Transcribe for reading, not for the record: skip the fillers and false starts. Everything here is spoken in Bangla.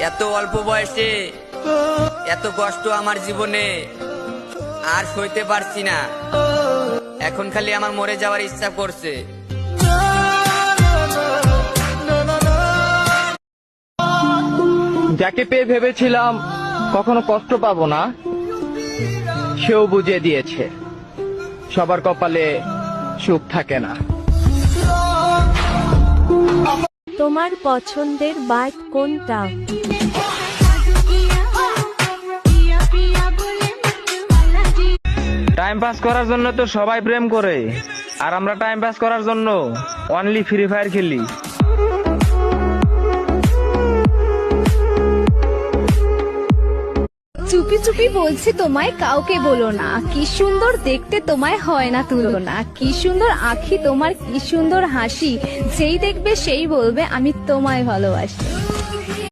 এত অল্প বয়সে এত কষ্ট আমার জীবনে আর সইতে পারছি না। এখন খালি আমার মরে যাওয়ার ইচ্ছা করছে। যাকে পেয়ে ভেবেছিলাম কখনো কষ্ট পাবো না, সেও বুঝিয়ে দিয়েছে সবার কপালে সুখ থাকে না। তোমার পছন্দের বাইক কোনটা? টাইম পাস করার জন্য তো সবাই প্রেম করে, আর আমরা টাইম পাস করার জন্য অনলি ফ্রি ফায়ার খেলি। চুপি চুপি বলছি তোমায়, কাউকে বলো না। কি সুন্দর দেখতে তোমায়, হয় না তুলনা। কি সুন্দর আঁখি তোমার, কি সুন্দর হাসি। যেই দেখবে সেই বলবে আমি তোমায় ভালোবাসি।